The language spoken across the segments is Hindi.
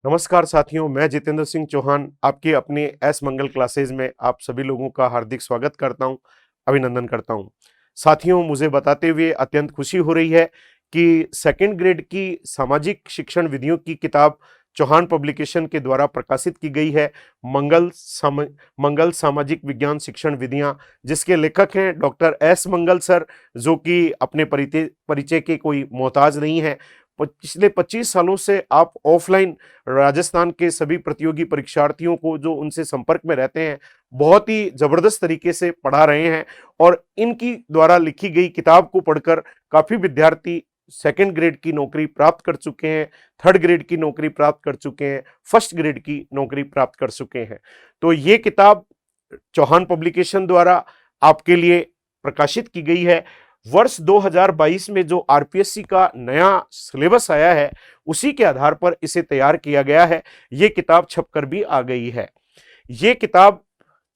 नमस्कार साथियों, मैं जितेंद्र सिंह चौहान आपके अपने एस मंगल क्लासेज में आप सभी लोगों का हार्दिक स्वागत करता हूं, अभिनंदन करता हूं। साथियों, मुझे बताते हुए अत्यंत खुशी हो रही है कि सेकंड ग्रेड की सामाजिक शिक्षण विधियों की किताब चौहान पब्लिकेशन के द्वारा प्रकाशित की गई है। मंगल सामाजिक विज्ञान शिक्षण विधियां, जिसके लेखक हैं डॉक्टर एस मंगल सर, जो कि अपने परिचय के कोई मोहताज नहीं है। पिछले 25 सालों से आप ऑफलाइन राजस्थान के सभी प्रतियोगी परीक्षार्थियों को जो उनसे संपर्क में रहते हैं, बहुत ही जबरदस्त तरीके से पढ़ा रहे हैं और इनकी द्वारा लिखी गई किताब को पढ़कर काफी विद्यार्थी सेकंड ग्रेड की नौकरी प्राप्त कर चुके हैं, थर्ड ग्रेड की नौकरी प्राप्त कर चुके हैं, फर्स्ट ग्रेड की नौकरी प्राप्त कर चुके हैं। तो ये किताब चौहान पब्लिकेशन द्वारा आपके लिए प्रकाशित की गई है। वर्ष 2022 में जो आरपीएससी का नया सिलेबस आया है, उसी के आधार पर इसे तैयार किया गया है। ये किताब छपकर भी आ गई है। ये किताब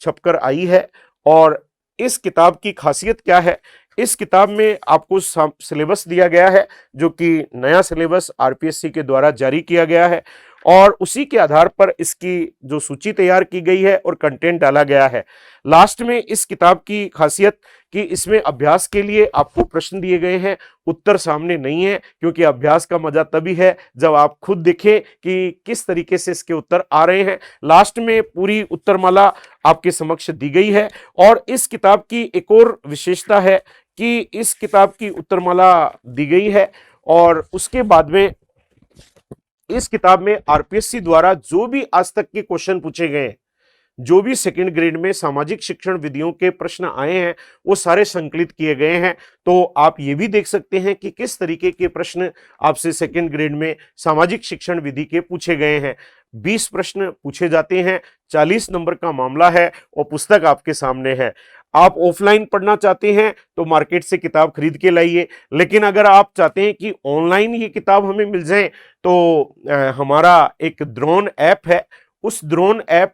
छपकर आई है और इस किताब की खासियत क्या है? इस किताब में आपको सिलेबस दिया गया है, जो कि नया सिलेबस आरपीएससी के द्वारा जारी किया गया है और उसी के आधार पर इसकी जो सूची तैयार की गई है और कंटेंट डाला गया है। लास्ट में इस किताब की खासियत कि इसमें अभ्यास के लिए आपको प्रश्न दिए गए हैं, उत्तर सामने नहीं है, क्योंकि अभ्यास का मजा तभी है जब आप खुद देखें कि किस तरीके से इसके उत्तर आ रहे हैं। लास्ट में पूरी उत्तरमाला आपके समक्ष दी गई है और इस किताब की एक और विशेषता है कि इस किताब की उत्तरमाला दी गई है और उसके बाद में इस किताब में आरपीएससी द्वारा जो भी आज तक के क्वेश्चन पूछे गए, जो भी सेकंड ग्रेड में सामाजिक शिक्षण विधियों के प्रश्न आए हैं, वो सारे संकलित किए गए हैं। तो आप ये भी देख सकते हैं कि किस तरीके के प्रश्न आपसे सेकंड ग्रेड में सामाजिक शिक्षण विधि के पूछे गए हैं। 20 प्रश्न पूछे जाते हैं, 40 नंबर का मामला है और पुस्तक आपके सामने है। आप ऑफलाइन पढ़ना चाहते हैं तो मार्केट से किताब खरीद के लाइए, लेकिन अगर आप चाहते हैं कि ऑनलाइन ये किताब हमें मिल जाए तो हमारा एक द्रोण ऐप है। उस द्रोण ऐप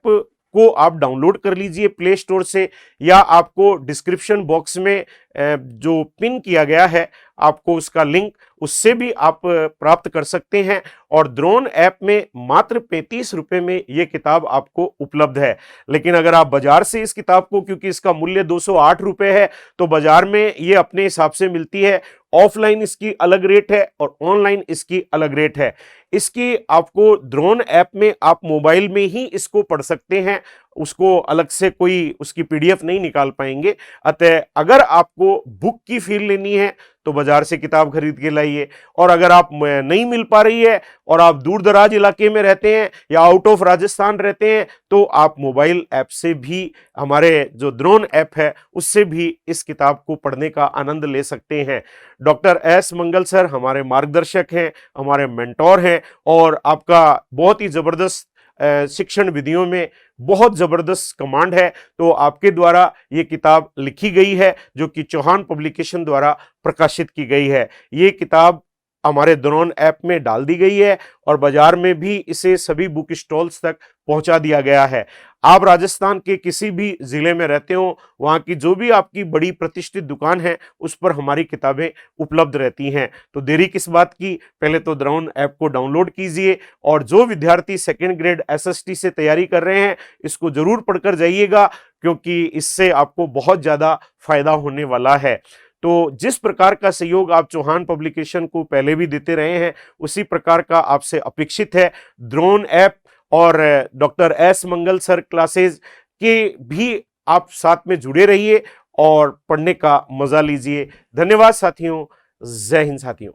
को आप डाउनलोड कर लीजिए प्ले स्टोर से, या आपको डिस्क्रिप्शन बॉक्स में जो पिन किया गया है आपको उसका लिंक, उससे भी आप प्राप्त कर सकते हैं। और द्रोण ऐप में मात्र 35 रुपए में ये किताब आपको उपलब्ध है। लेकिन अगर आप बाजार से इस किताब को, क्योंकि इसका मूल्य 208 रुपए है, तो बाजार में ये अपने हिसाब से मिलती है। ऑफलाइन इसकी अलग रेट है और ऑनलाइन इसकी अलग रेट है। इसकी आपको द्रोण ऐप में आप मोबाइल में ही इसको पढ़ सकते हैं, उसको अलग से कोई उसकी पीडीएफ नहीं निकाल पाएंगे। अतः अगर आपको बुक की फील लेनी है तो बाजार से किताब खरीद के लाइए, और अगर आप नहीं मिल पा रही है और आप दूर दराज इलाके में रहते हैं या आउट ऑफ राजस्थान रहते हैं, तो आप मोबाइल ऐप से भी, हमारे जो द्रोण ऐप है उससे भी इस किताब को पढ़ने का आनंद ले सकते हैं। डॉक्टर एस मंगल सर हमारे मार्गदर्शक हैं, हमारे मेंटोर हैं और आपका बहुत ही जबरदस्त शिक्षण विधियों में बहुत जबरदस्त कमांड है। तो आपके द्वारा ये किताब लिखी गई है, जो कि चौहान पब्लिकेशन द्वारा प्रकाशित की गई है। ये किताब हमारे द्रोण ऐप में डाल दी गई है और बाजार में भी इसे सभी बुक स्टॉल्स तक पहुंचा दिया गया है। आप राजस्थान के किसी भी जिले में रहते हो, वहां की जो भी आपकी बड़ी प्रतिष्ठित दुकान है, उस पर हमारी किताबें उपलब्ध रहती हैं। तो देरी किस बात की, पहले तो द्रोण ऐप को डाउनलोड कीजिए और जो विद्यार्थी सेकेंड ग्रेड एसएसटी से तैयारी कर रहे हैं, इसको जरूर पढ़कर जाइएगा, क्योंकि इससे आपको बहुत ज्यादा फायदा होने वाला है। तो जिस प्रकार का सहयोग आप चौहान पब्लिकेशन को पहले भी देते रहे हैं, उसी प्रकार का आपसे अपेक्षित है। द्रोण ऐप और डॉक्टर एस मंगल सर क्लासेस के भी आप साथ में जुड़े रहिए और पढ़ने का मजा लीजिए। धन्यवाद साथियों। जय हिंद साथियों।